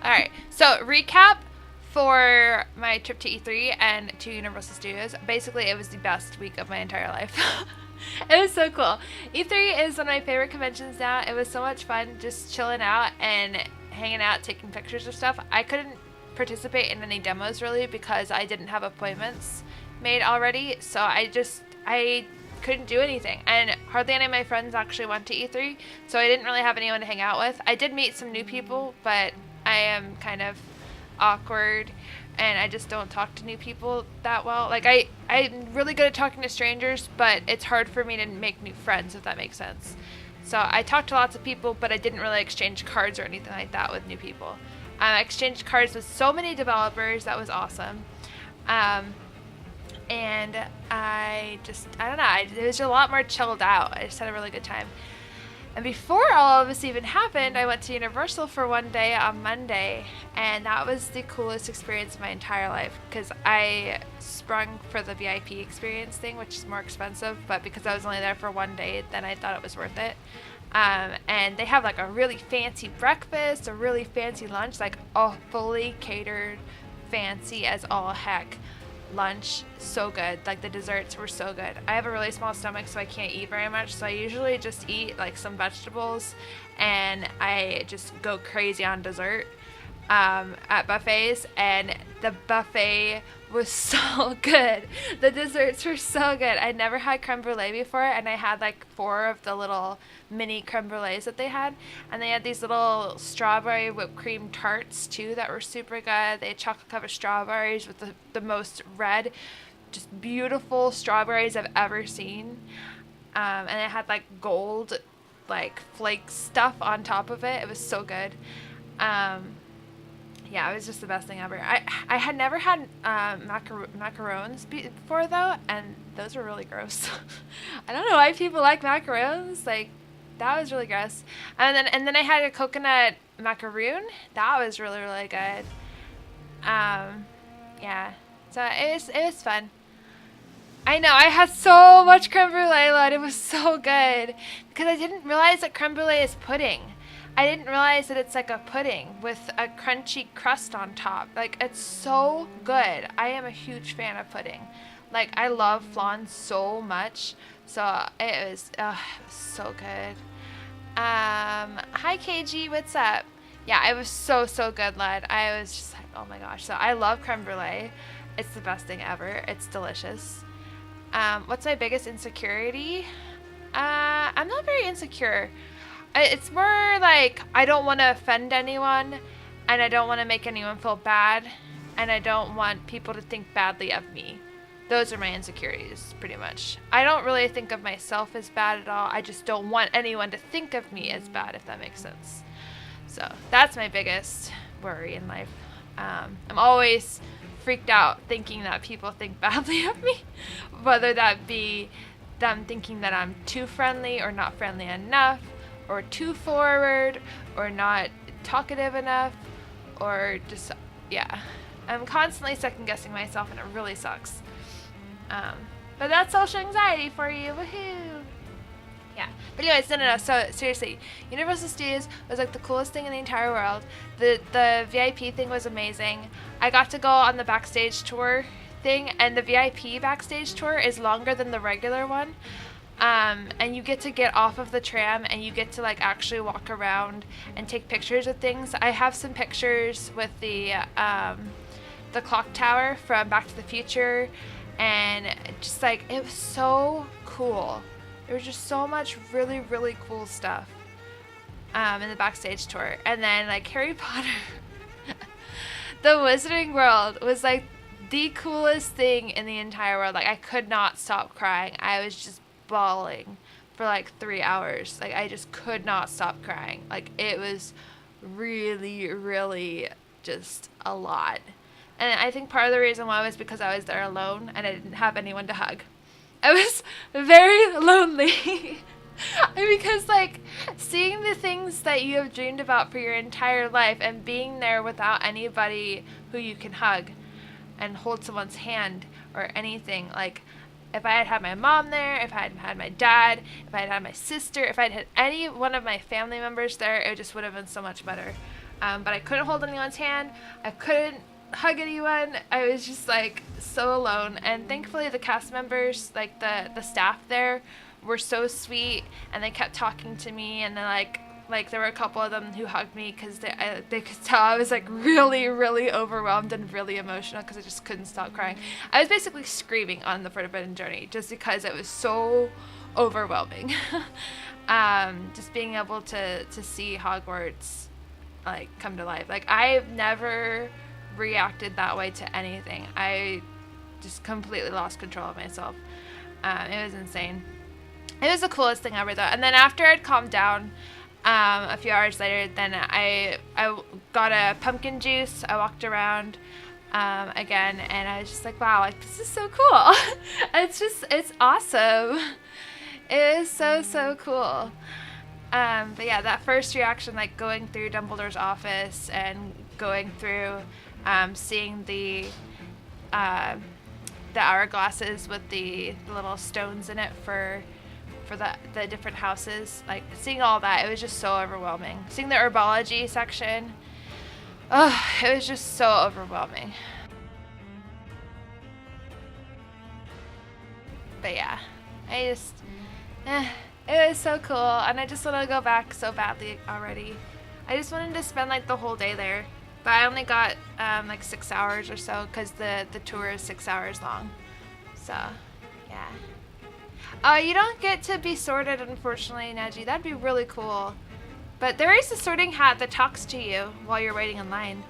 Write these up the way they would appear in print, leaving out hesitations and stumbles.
All right. So recap for my trip to E3 and to Universal Studios. Basically, it was the best week of my entire life. It was so cool. E3 is one of my favorite conventions now. It was so much fun just chilling out and hanging out, taking pictures of stuff. I couldn't participate in any demos really because I didn't have appointments made already. So I couldn't do anything. And hardly any of my friends actually went to E3. So I didn't really have anyone to hang out with. I did meet some new people, but I am kind of awkward and I just don't talk to new people that well. Like I'm really good at talking to strangers, but it's hard for me to make new friends, if that makes sense. So I talked to lots of people, but I didn't really exchange cards or anything like that with new people. I exchanged cards with so many developers. That was awesome. And I don't know, it was a lot more chilled out. I just had a really good time. And before all of this even happened, I went to Universal for one day on Monday, and that was the coolest experience of my entire life because I sprung for the VIP experience thing, which is more expensive, but because I was only there for one day, then I thought it was worth it. And they have like a really fancy breakfast, a really fancy lunch, like a fully catered, fancy as all heck lunch. So good. Like the desserts were so good. I have a really small stomach, so I can't eat very much, so I usually just eat like some vegetables and I just go crazy on dessert at buffets, and the buffet was so good. The desserts were so good. I'd never had creme brulee before, and I had like 4 of the little mini creme brulees that they had, and they had these little strawberry whipped cream tarts too that were super good. They had chocolate covered strawberries with the most red, just beautiful strawberries I've ever seen, and it had like gold like flake stuff on top of it. It was so good. Yeah, it was just the best thing ever. I had never had macarons before though, and those were really gross. I don't know why people like macarons. Like that was really gross. And then I had a coconut macaroon. That was really really good. Yeah. So it was fun. I know, I had so much creme brulee, Lud. It was so good because I didn't realize that creme brulee is pudding. I didn't realize that it's like a pudding with a crunchy crust on top. Like, it's so good. I am a huge fan of pudding. Like, I love flan so much. So, it was so good. Hi, KG, what's up? Yeah, it was so, so good, Lud. I was just like, oh my gosh. So, I love creme brulee. It's the best thing ever. It's delicious. What's my biggest insecurity? I'm not very insecure. It's more like I don't want to offend anyone, and I don't want to make anyone feel bad, and I don't want people to think badly of me. Those are my insecurities, pretty much. I don't really think of myself as bad at all. I just don't want anyone to think of me as bad, if that makes sense. So that's my biggest worry in life. I'm always freaked out thinking that people think badly of me, whether that be them thinking that I'm too friendly or not friendly enough, or too forward, or not talkative enough, or just, yeah. I'm constantly second guessing myself, and it really sucks. But that's social anxiety for you, woohoo! Yeah. But anyways, no. So seriously, Universal Studios was like the coolest thing in the entire world. The VIP thing was amazing. I got to go on the backstage tour thing, and the VIP backstage tour is longer than the regular one. And you get to get off of the tram and you get to like actually walk around and take pictures of things. I have some pictures with the clock tower from Back to the Future, and just like it was so cool. There was just so much really really cool stuff in the backstage tour. And then like Harry Potter, the Wizarding World was like the coolest thing in the entire world. Like I could not stop crying. I was just bawling for like 3 hours. Like I just could not stop crying. Like it was really really just a lot. And I think part of the reason why was because I was there alone and I didn't have anyone to hug. I was very lonely. Because like seeing the things that you have dreamed about for your entire life and being there without anybody who you can hug and hold someone's hand or anything, like if I had had my mom there, if I had had my dad, if I had had my sister, if I had had any one of my family members there, it just would have been so much better. But I couldn't hold anyone's hand. I couldn't hug anyone. I was just like so alone. And thankfully the cast members, like the staff there, were so sweet, and they kept talking to me, and then like there were a couple of them who hugged me because they could tell I was like really, really overwhelmed and really emotional because I just couldn't stop crying. I was basically screaming on the Forbidden Journey just because it was so overwhelming. Just being able to see Hogwarts like come to life. Like I've never reacted that way to anything. I just completely lost control of myself. It was insane. It was the coolest thing ever though. And then after I'd calmed down, a few hours later, then I got a pumpkin juice. I walked around again, and I was just like, wow, like this is so cool. It's awesome. It is so cool. But yeah, that first reaction, like going through Dumbledore's office and going through, seeing the hourglasses with the little stones in it for the different houses, like seeing all that, it was just so overwhelming. Seeing the herbology section, it was just so overwhelming. But yeah, it was so cool, and I just want to go back so badly already. I just wanted to spend like the whole day there, but I only got like 6 hours or so because the tour is 6 hours long. So yeah. You don't get to be sorted, unfortunately, Neji. That'd be really cool. But there is a sorting hat that talks to you while you're waiting in line.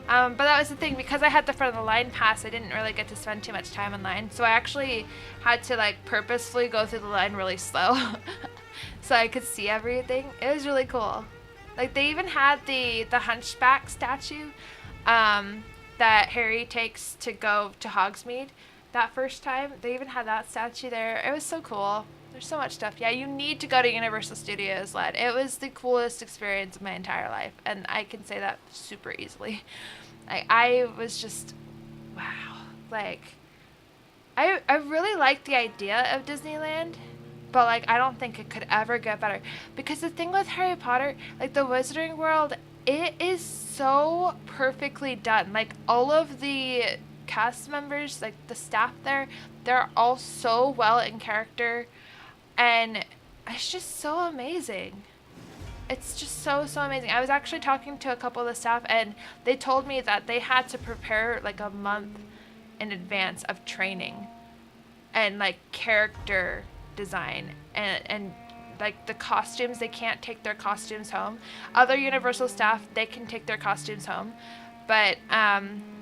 But that was the thing, because I had the front of the line pass, I didn't really get to spend too much time in line. So I actually had to like purposefully go through the line really slow so I could see everything. It was really cool. Like they even had the Hunchback statue that Harry takes to go to Hogsmeade. That first time, they even had that statue there. It was so cool. There's so much stuff. Yeah, you need to go to Universal Studios, Led. It was the coolest experience of my entire life, and I can say that super easily. Like, I was just, wow. Like, I really liked the idea of Disneyland, but like, I don't think it could ever get better. Because the thing with Harry Potter, like the Wizarding World, it is so perfectly done. Like, all of the cast members, like the staff there, they're all so well in character, and it's just so amazing. It's just so amazing. I was actually talking to a couple of the staff, and they told me that they had to prepare like a month in advance of training and like character design and like the costumes. They can't take their costumes home. Other Universal staff, they can take their costumes home. But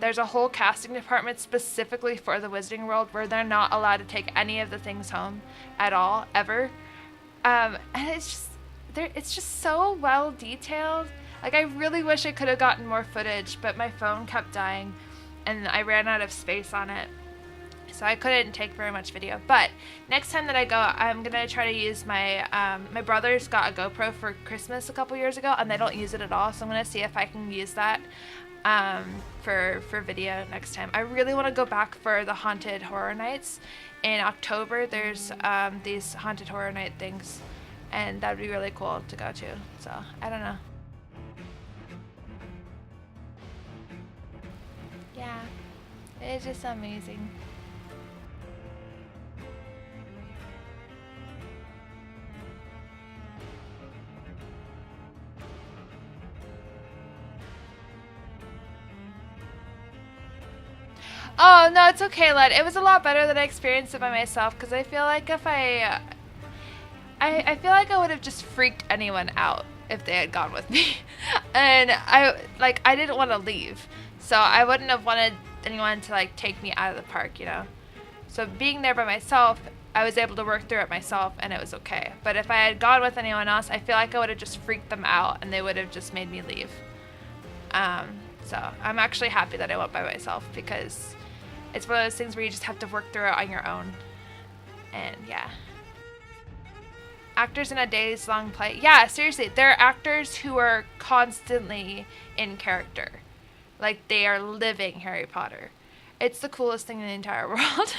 there's a whole casting department specifically for the Wizarding World where they're not allowed to take any of the things home at all, ever. And it's just so well detailed. Like, I really wish I could have gotten more footage, but my phone kept dying, and I ran out of space on it. So I couldn't take very much video. But next time that I go, I'm going to try to use my, my brother's got a GoPro for Christmas a couple years ago, and they don't use it at all. So I'm going to see if I can use that for video next time. I really want to go back for the Haunted Horror Nights. In October, there's these Haunted Horror Night things, and that would be really cool to go to. So, I don't know. Yeah, it's just amazing. Oh, no, it's okay, Led. It was a lot better than I experienced it by myself, because I feel like if I feel like I would have just freaked anyone out if they had gone with me. And I didn't want to leave, so I wouldn't have wanted anyone to like take me out of the park, you know. So being there by myself, I was able to work through it myself, and it was okay. But if I had gone with anyone else, I feel like I would have just freaked them out, and they would have just made me leave. So I'm actually happy that I went by myself, because it's one of those things where you just have to work through it on your own. And yeah. Actors in a days long play. Yeah, seriously, there are actors who are constantly in character. Like, they are living Harry Potter. It's the coolest thing in the entire world.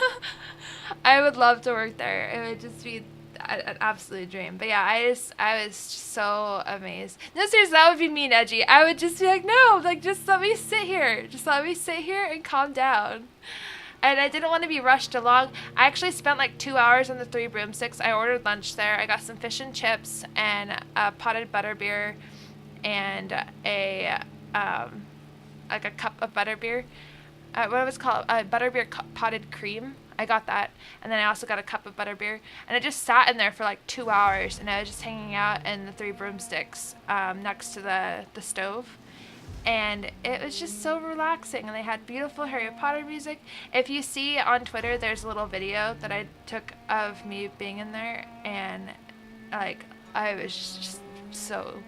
I would love to work there. It would just be an absolute dream. But yeah, I was just so amazed. No, seriously, that would be me, Edgy. I would just be like, no, like just let me sit here. Just let me sit here and calm down. And I didn't want to be rushed along. I actually spent like 2 hours on the Three Broomsticks. I ordered lunch there. I got some fish and chips and a potted butterbeer and a like a cup of butterbeer. What was it called? Butterbeer potted cream. I got that. And then I also got a cup of butterbeer. And I just sat in there for like 2 hours. And I was just hanging out in the Three Broomsticks next to the stove. And it was just so relaxing. And they had beautiful Harry Potter music. If you see on Twitter, there's a little video that I took of me being in there. And like, I was just so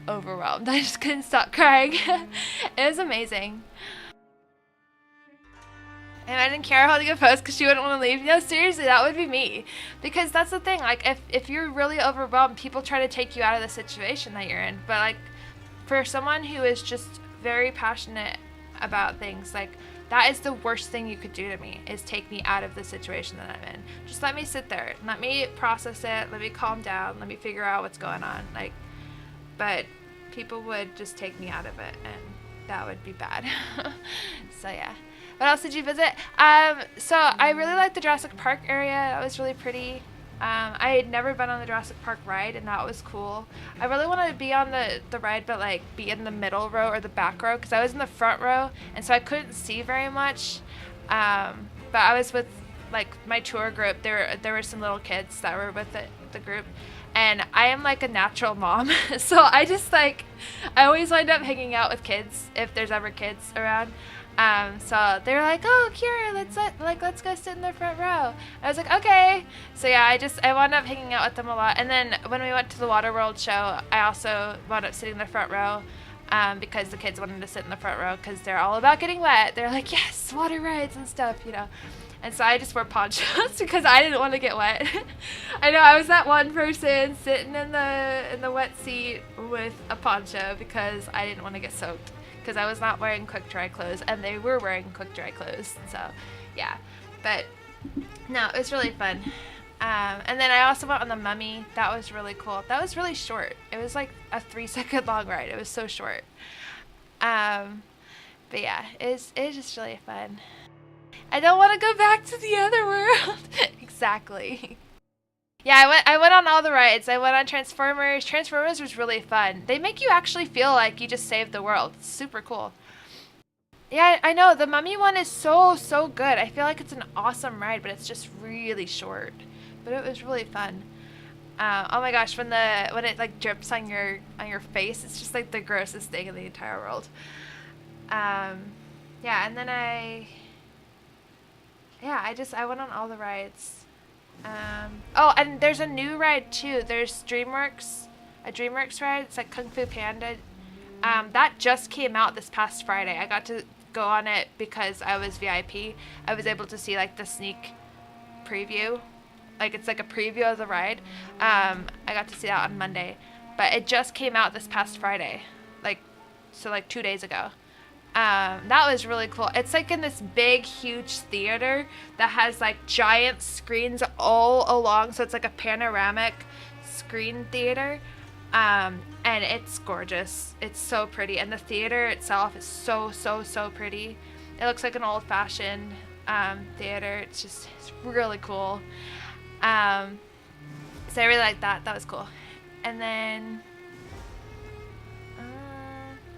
overwhelmed. I just couldn't stop crying. It was amazing. And I didn't care how to get post because she wouldn't want to leave. No, seriously, that would be me. Because that's the thing. Like, if you're really overwhelmed, people try to take you out of the situation that you're in. But, like, for someone who is just very passionate about things, like, that is the worst thing you could do to me, is take me out of the situation that I'm in. Just let me sit there. Let me process it. Let me calm down. Let me figure out what's going on. Like, but people would just take me out of it, and that would be bad. So, yeah. What else did you visit? So I really liked the Jurassic Park area. That was really pretty. I had never been on the Jurassic Park ride, and that was cool. I really wanted to be on the ride, but like be in the middle row or the back row, because I was in the front row, and so I couldn't see very much. But I was with like my tour group. There were some little kids that were with the group, and I am like a natural mom, so I just like I always wind up hanging out with kids if there's ever kids around. So they were like, oh, Kira, let's go sit in the front row. I was like, okay. So yeah, I wound up hanging out with them a lot. And then when we went to the Waterworld show, I also wound up sitting in the front row, because the kids wanted to sit in the front row because they're all about getting wet. They're like, yes, water rides and stuff, you know. And so I just wore ponchos because I didn't want to get wet. I know I was that one person sitting in the wet seat with a poncho because I didn't want to get soaked. Because I was not wearing quick dry clothes, and they were wearing quick dry clothes. So, yeah. But, no, it was really fun. And then I also went on the Mummy. That was really cool. That was really short. It was like a 3-second long ride. It was so short. But, yeah, it was just really fun. I don't want to go back to the other world. Exactly. Yeah, I went on all the rides. I went on Transformers. Transformers was really fun. They make you actually feel like you just saved the world. It's super cool. Yeah, I know. The Mummy one is so good. I feel like it's an awesome ride, but it's just really short. But it was really fun. Oh my gosh, when it like drips on your face, it's just like the grossest thing in the entire world. Yeah, and then I went on all the rides. Oh, and there's a new ride too. There's DreamWorks, a DreamWorks ride. It's like Kung Fu Panda. That just came out this past Friday. I got to go on it because I was VIP. I was able to see like the sneak preview. Like it's like a preview of the ride. I got to see that on Monday, but it just came out this past Friday. Like 2 days ago. That was really cool. It's like in this big, huge theater that has like giant screens all along. So it's like a panoramic screen theater. And it's gorgeous. It's so pretty. And the theater itself is so pretty. It looks like an old-fashioned theater. It's really cool. So I really like that. That was cool. And then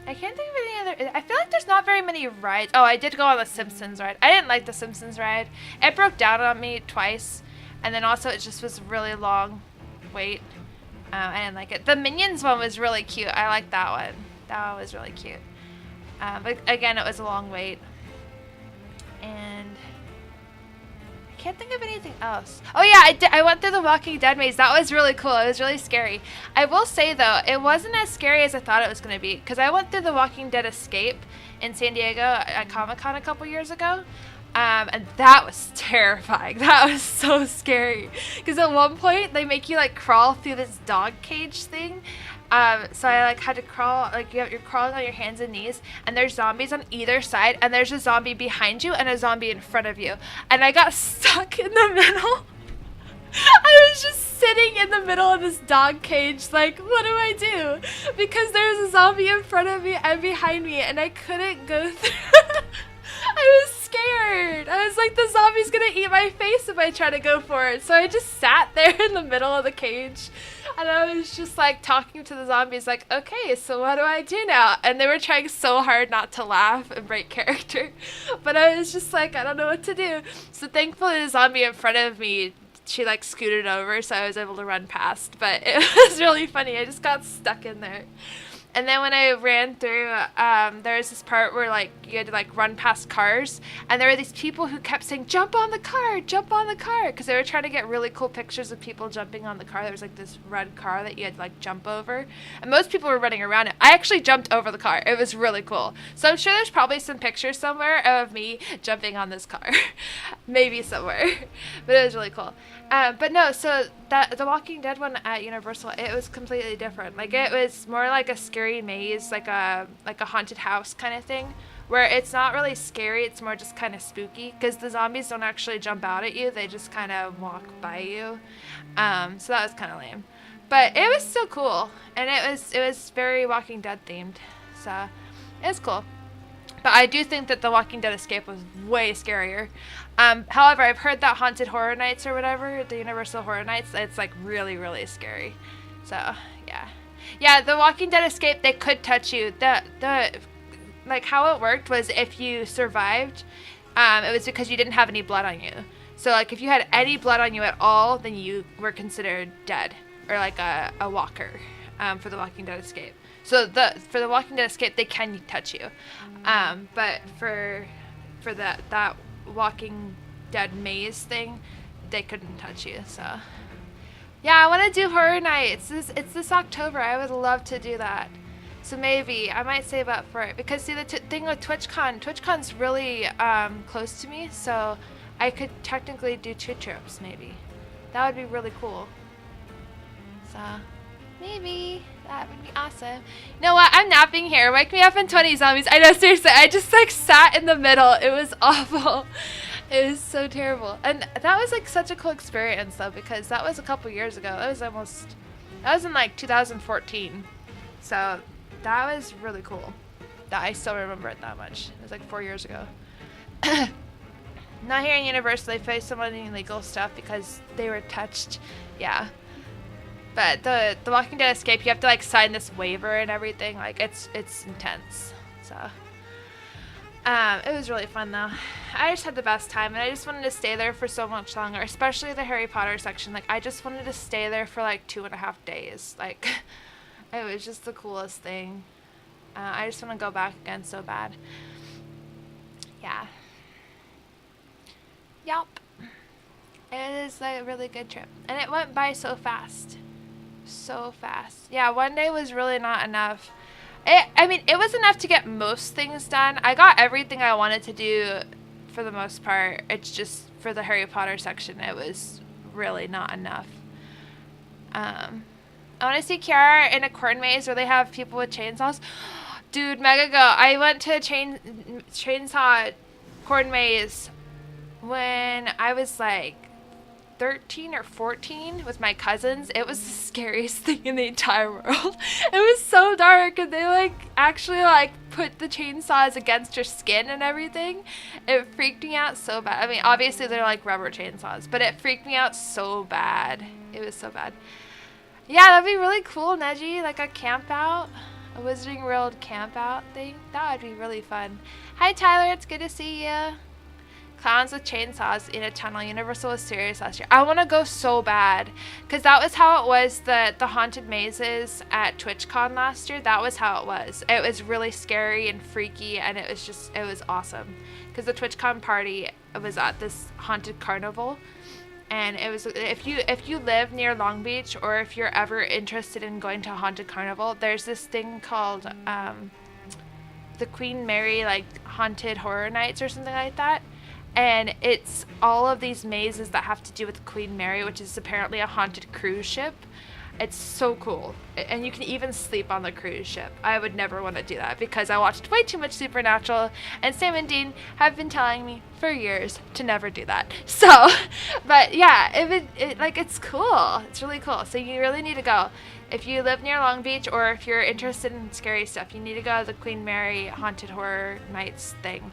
I can't think of any other. I feel like there's not very many rides. Oh, I did go on the Simpsons ride. I didn't like the Simpsons ride. It broke down on me twice, and then also it just was really long wait. I didn't like it. The Minions one was really cute. I liked that one. That one was really cute. But again, it was a long wait. And I can't think of anything else. Oh yeah, I went through the Walking Dead maze. That was really cool. It was really scary. I will say though, it wasn't as scary as I thought it was going to be, because I went through the Walking Dead Escape in San Diego at Comic-Con a couple years ago. And that was terrifying. That was so scary. Because at one point, they make you like crawl through this dog cage thing. So I like had to crawl, like you're crawling on your hands and knees, and there's zombies on either side, and there's a zombie behind you and a zombie in front of you. And I got stuck in the middle. I was just sitting in the middle of this dog cage, like, what do I do? Because there's a zombie in front of me and behind me, and I couldn't go through. I was scared. I was like, the zombie's gonna eat my face if I try to go for it. So I just sat there in the middle of the cage, and I was just like talking to the zombies like, okay, so what do I do now? And they were trying so hard not to laugh and break character. But I was just like, I don't know what to do. So thankfully the zombie in front of me, she like scooted over, so I was able to run past. But it was really funny. I just got stuck in there. And then when I ran through, there was this part where like you had to like run past cars, and there were these people who kept saying, "Jump on the car, jump on the car," because they were trying to get really cool pictures of people jumping on the car. There was like this red car that you had to like jump over, and most people were running around it. I actually jumped over the car. It was really cool. So I'm sure there's probably some pictures somewhere of me jumping on this car, maybe somewhere, but it was really cool. But no, so that the Walking Dead one at Universal, it was completely different. Like it was more like a scary maze, like a haunted house kind of thing, where it's not really scary. It's more just kind of spooky because the zombies don't actually jump out at you; they just kind of walk by you. So that was kind of lame, but it was still cool, and it was very Walking Dead themed. So it was cool. But I do think that the Walking Dead Escape was way scarier. However, I've heard that Haunted Horror Nights or whatever, the Universal Horror Nights, it's like really, really scary. So, yeah. Yeah, the Walking Dead Escape, they could touch you. Like how it worked was if you survived, it was because you didn't have any blood on you. So like if you had any blood on you at all, then you were considered dead or like a walker for the Walking Dead Escape. So for the Walking Dead Escape, they can touch you, but for that Walking Dead maze thing, they couldn't touch you. So yeah, I want to do Horror Nights. It's this October. I would love to do that. So maybe I might save up for it because see the thing with TwitchCon's really close to me, so I could technically do 2 trips maybe. That would be really cool. So maybe. That would be awesome. You know what? I'm napping here. Wake me up in 20 zombies. I know, seriously. I just like sat in the middle. It was awful. It was so terrible. And that was like such a cool experience though, because that was a couple years ago. That was in like 2014. So that was really cool. That I still remember it that much. It was like 4 years ago. Not here in Universal. They faced some illegal stuff because they were touched. Yeah. But the Walking Dead Escape, you have to like sign this waiver and everything. Like it's intense. So it was really fun though. I just had the best time, and I just wanted to stay there for so much longer, especially the Harry Potter section. Like I just wanted to stay there for like 2.5 days. Like it was just the coolest thing. I just want to go back again so bad. Yeah. Yup. It is a really good trip, and it went by so fast. So fast. Yeah, one day was really not enough. I mean, it was enough to get most things done. I got everything I wanted to do for the most part. It's just for the Harry Potter section, it was really not enough. I want to see Kiara in a corn maze where they have people with chainsaws. Dude, mega go. I went to a chainsaw corn maze when I was like 13 or 14 with my cousins. It was the scariest thing in the entire world. It was so dark, and they like actually like put the chainsaws against your skin and everything. It freaked me out so bad. I mean, obviously they're like rubber chainsaws, but it freaked me out so bad. It was so bad. Yeah, that'd be really cool, Neji. Like a camp out, a Wizarding World camp out thing. That would be really fun. Hi Tyler, it's good to see you. Clowns with chainsaws in a tunnel. Universal was serious last year. I want to go so bad, because that was how it was. The haunted mazes at TwitchCon last year, that was how it was. It was really scary and freaky, and it was awesome, because the TwitchCon party was at this haunted carnival, and it was, if you live near Long Beach, or if you're ever interested in going to a haunted carnival, there's this thing called the Queen Mary like haunted horror nights or something like that. And it's all of these mazes that have to do with Queen Mary, which is apparently a haunted cruise ship. It's so cool. And you can even sleep on the cruise ship. I would never want to do that because I watched way too much Supernatural, and Sam and Dean have been telling me for years to never do that. So, but yeah, it's cool. It's really cool. So you really need to go. If you live near Long Beach, or if you're interested in scary stuff, you need to go to the Queen Mary Haunted Horror Nights thing.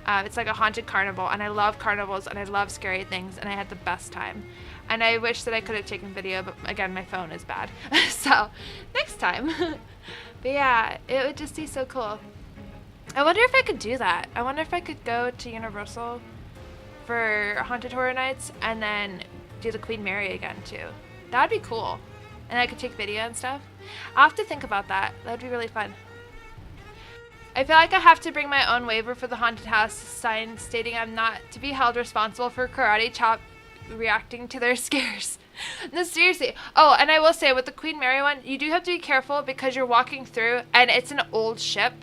It's like a haunted carnival, and I love carnivals, and I love scary things, and I had the best time. And I wish that I could have taken video, but again, my phone is bad. So, next time. But yeah, it would just be so cool. I wonder if I could do that. I wonder if I could go to Universal for Haunted Horror Nights and then do the Queen Mary again too. That'd be cool. And I could take video and stuff. I'll have to think about that. That'd be really fun. I feel like I have to bring my own waiver for the haunted house sign stating I'm not to be held responsible for Karate Chop reacting to their scares. No, seriously. Oh, and I will say with the Queen Mary one, you do have to be careful because you're walking through and it's an old ship.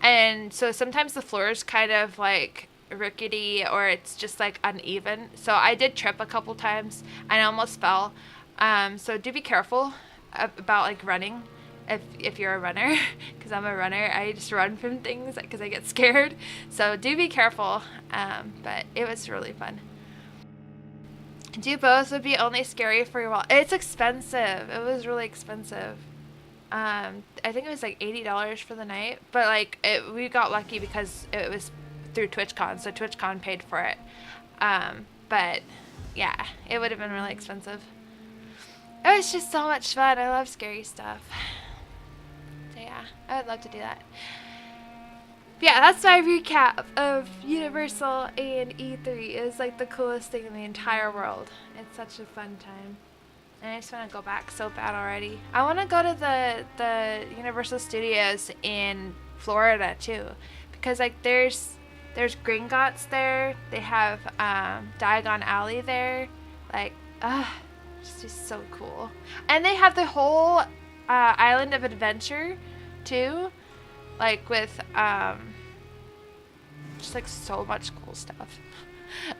And so sometimes the floor is kind of like rickety or it's just like uneven. So I did trip a couple times and I almost fell. So do be careful about like running if you're a runner, because I'm a runner. I just run from things because I get scared. So do be careful. But it was really fun. Do both would be only scary for your wallet. It's expensive. It was really expensive. I think it was like $80 for the night, but like we got lucky because it was through TwitchCon, so TwitchCon paid for it. But yeah, it would have been really expensive. It was just so much fun. I love scary stuff. So yeah, I would love to do that. But yeah, that's my recap of Universal and E3. It was like the coolest thing in the entire world. It's such a fun time. And I just want to go back so bad already. I want to go to the Universal Studios in Florida too, because like there's Gringotts there. They have Diagon Alley there. Like it's just so cool. And they have the whole Island of Adventure too, like with just like so much cool stuff.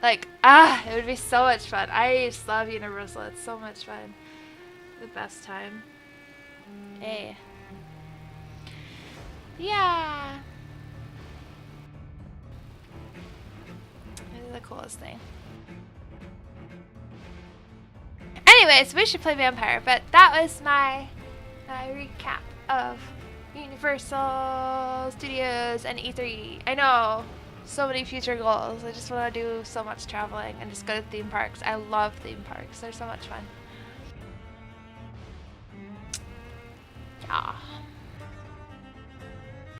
Like, it would be so much fun. I just love Universal. It's so much fun. The best time. Hey. Yeah. This is the coolest thing. Anyways, we should play Vampire, but that was my recap of Universal Studios and E3. I know. So many future goals. I just want to do so much traveling and just go to theme parks. I love theme parks. They're so much fun. Yeah.